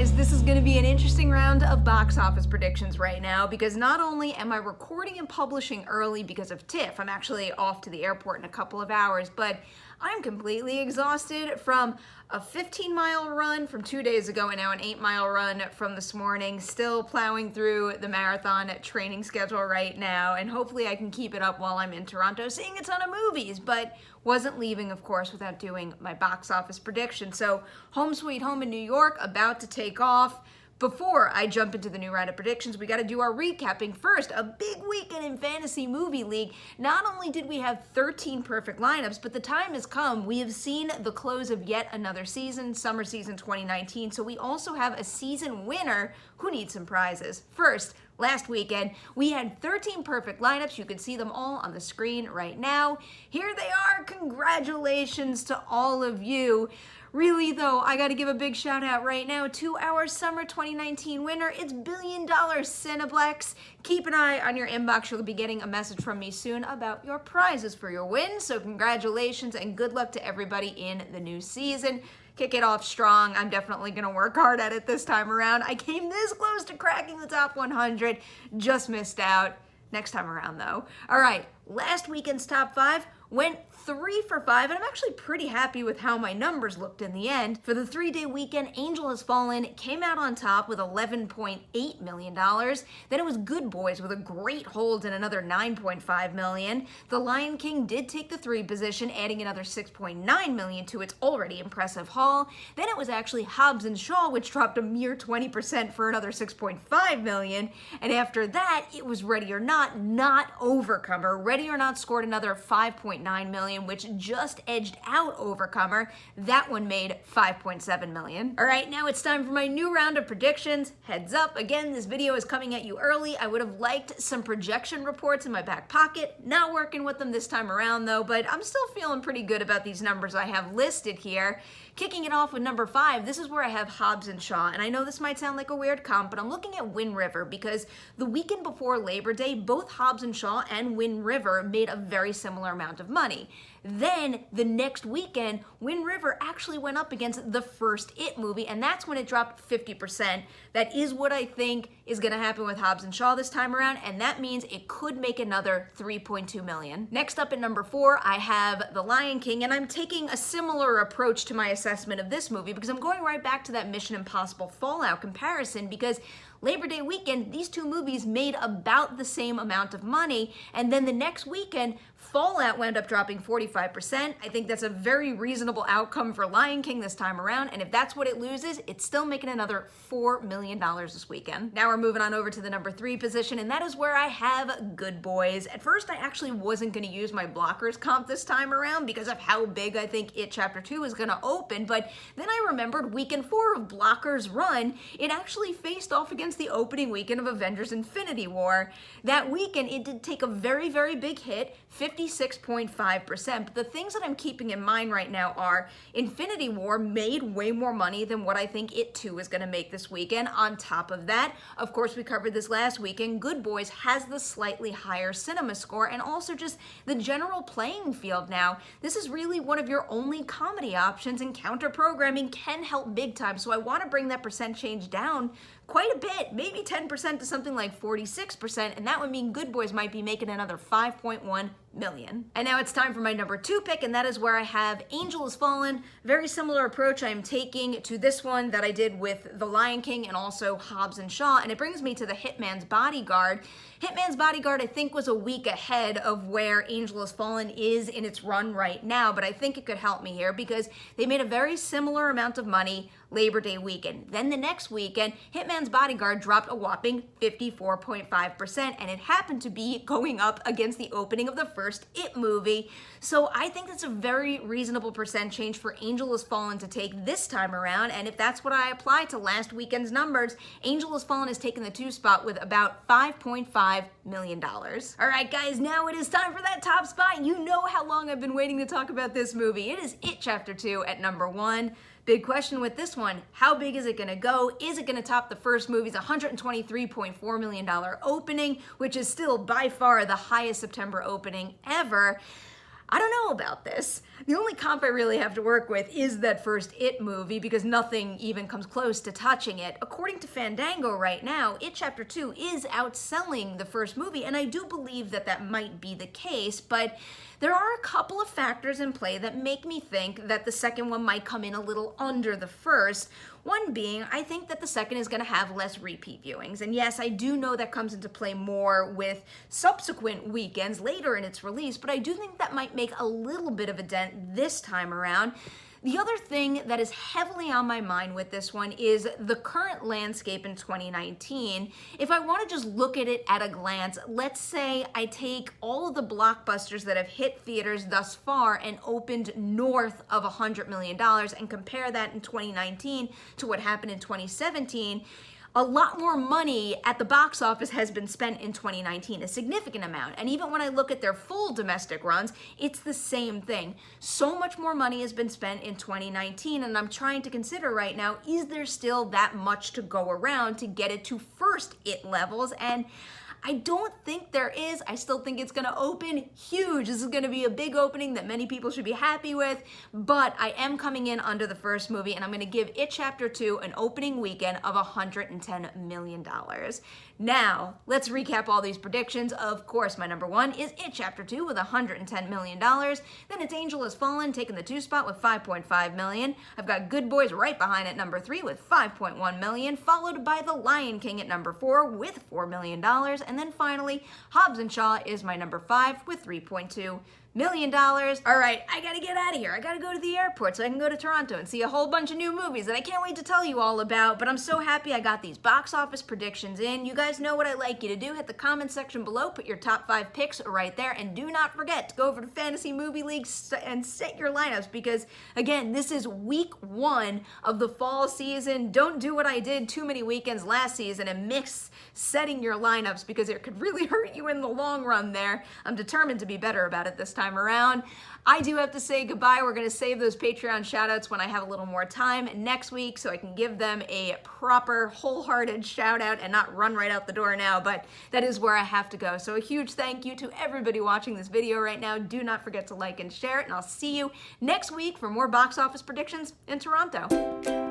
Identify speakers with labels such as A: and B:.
A: guys, this is going to be an interesting round of box office predictions right now because not only am I recording and publishing early because of TIFF, I'm actually off to the airport in a couple of hours, but I'm completely exhausted from a 15-mile run from 2 days ago and now an 8-mile run from this morning, still plowing through the marathon training schedule right now, and hopefully I can keep it up while I'm in Toronto seeing a ton of movies, but wasn't leaving, of course, without doing my box office prediction. So Home Sweet Home in New York about to take off. Before I jump into the new round of predictions, we got to do our recapping. First, a big weekend in Fantasy Movie League. Not only did we have 13 perfect lineups, but the time has come. We have seen the close of yet another season, summer season 2019, so we also have a season winner who needs some prizes. First, last weekend, we had 13 perfect lineups. You can see them all on the screen right now. Here they are. Congratulations to all of you. Really, though, I got to give a big shout out right now to our summer 2019 winner. It's $1 Billion Cineplex. Keep an eye on your inbox. You'll be getting a message from me soon about your prizes for your win. So congratulations and good luck to everybody in the new season. Kick it off strong. I'm definitely going to work hard at it this time around. I came this close to cracking the top 100. Just missed out. Next time around, though. All right, last weekend's top 5 went 3 for 5, and I'm actually pretty happy with how my numbers looked in the end. For the 3-day weekend, Angel Has Fallen came out on top with $11.8 million. Then it was Good Boys with a great hold and another $9.5 million. The Lion King did take the 3 position, adding another $6.9 million to its already impressive haul. Then it was actually Hobbs and Shaw, which dropped a mere 20% for another $6.5 million. And after that, it was Ready or Not, not Overcomer. Ready or Not scored another $5.9 million, which just edged out Overcomer. That one made $5.7 million. All right, now it's time for my new round of predictions. Heads up, again, this video is coming at you early. I would have liked some projection reports in my back pocket. Not working with them this time around, though, but I'm still feeling pretty good about these numbers I have listed here. Kicking it off with number 5, this is where I have Hobbs and Shaw, and I know this might sound like a weird comp, but I'm looking at Wind River because the weekend before Labor Day, both Hobbs and Shaw and Wind River made a very similar amount of money. Then the next weekend, Wind River actually went up against the first It movie, and that's when it dropped 50%. That is what I think is going to happen with Hobbs and Shaw this time around, and that means it could make another $3.2 million. Next up at number 4, I have The Lion King, and I'm taking a similar approach to my assessment of this movie because I'm going right back to that Mission Impossible Fallout comparison because Labor Day weekend, these two movies made about the same amount of money, and then the next weekend, Fallout wound up dropping 45%. I think that's a very reasonable outcome for Lion King this time around, and if that's what it loses, it's still making another $4 million this weekend. Now we're moving on over to the number 3 position, and that is where I have Good Boys. At first, I actually wasn't going to use my blockers comp this time around because of how big I think It Chapter 2 is going to open, but then I remembered weekend 4 of Blockers Run, it actually faced off against the opening weekend of Avengers Infinity War. That weekend, it did take a very, very big hit, 56.5%. But the things that I'm keeping in mind right now are Infinity War made way more money than what I think It 2 is going to make this weekend. On top of that, of course, we covered this last weekend, Good Boys has the slightly higher cinema score and also just the general playing field now. This is really one of your only comedy options, and counter programming can help big time. So I want to bring that percent change down quite a bit, maybe 10% to something like 46%, and that would mean Good Boys might be making another $5.1 million. And now it's time for my number 2 pick, and that is where I have Angel Has Fallen. Very similar approach I am taking to this one that I did with The Lion King and also Hobbs and Shaw, and it brings me to The Hitman's Bodyguard. Hitman's Bodyguard, I think, was a week ahead of where Angel Has Fallen is in its run right now, but I think it could help me here because they made a very similar amount of money Labor Day weekend. Then the next weekend, Hitman's Bodyguard dropped a whopping 54.5%, and it happened to be going up against the opening of the first It movie. So I think that's a very reasonable percent change for Angel Has Fallen to take this time around, and if that's what I apply to last weekend's numbers, Angel Has Fallen has taken the 2 spot with about $5.5 million. All right, guys, now it is time for that top spot. You know how long I've been waiting to talk about this movie. It is It Chapter 2 at number 1. Big question with this one, how big is it going to go? Is it going to top the first movie's $123.4 million opening, which is still by far the highest September opening ever? I don't know about this. The only comp I really have to work with is that first It movie because nothing even comes close to touching it. According to Fandango right now, It Chapter 2 is outselling the first movie, and I do believe that that might be the case, but there are a couple of factors in play that make me think that the second one might come in a little under the first. One being, I think that the second is going to have less repeat viewings. And yes, I do know that comes into play more with subsequent weekends later in its release, but I do think that might make a little bit of a dent this time around. The other thing that is heavily on my mind with this one is the current landscape in 2019. If I want to just look at it at a glance, let's say I take all of the blockbusters that have hit theaters thus far and opened north of $100 million and compare that in 2019 to what happened in 2017, a lot more money at the box office has been spent in 2019, a significant amount. And even when I look at their full domestic runs, it's the same thing. So much more money has been spent in 2019, and I'm trying to consider right now, is there still that much to go around to get it to first It levels? And I don't think there is. I still think it's going to open huge. This is going to be a big opening that many people should be happy with, but I am coming in under the first movie, and I'm going to give It Chapter 2 an opening weekend of $110 million. Now, let's recap all these predictions. Of course, my number one is It Chapter 2 with $110 million. Then it's Angel Has Fallen, taking the 2 spot with $5.5 million. I've got Good Boys right behind at number 3 with $5.1 million, followed by The Lion King at number 4 with $4 million. And then finally, Hobbs and Shaw is my number 5 with $3.2 million. All right, I gotta get out of here. I gotta go to the airport so I can go to Toronto and see a whole bunch of new movies that I can't wait to tell you all about, but I'm so happy I got these box office predictions in. You guys know what I'd like you to do. Hit the comment section below, put your top 5 picks right there, and do not forget to go over to Fantasy Movie League and set your lineups because, again, this is week 1 of the fall season. Don't do what I did too many weekends last season and mix setting your lineups because it could really hurt you in the long run there. I'm determined to be better about it this time around. I do have to say goodbye. We're going to save those Patreon shout-outs when I have a little more time next week so I can give them a proper, wholehearted shout-out and not run right out the door now, but that is where I have to go. So a huge thank you to everybody watching this video right now. Do not forget to like and share it, and I'll see you next week for more box office predictions in Toronto.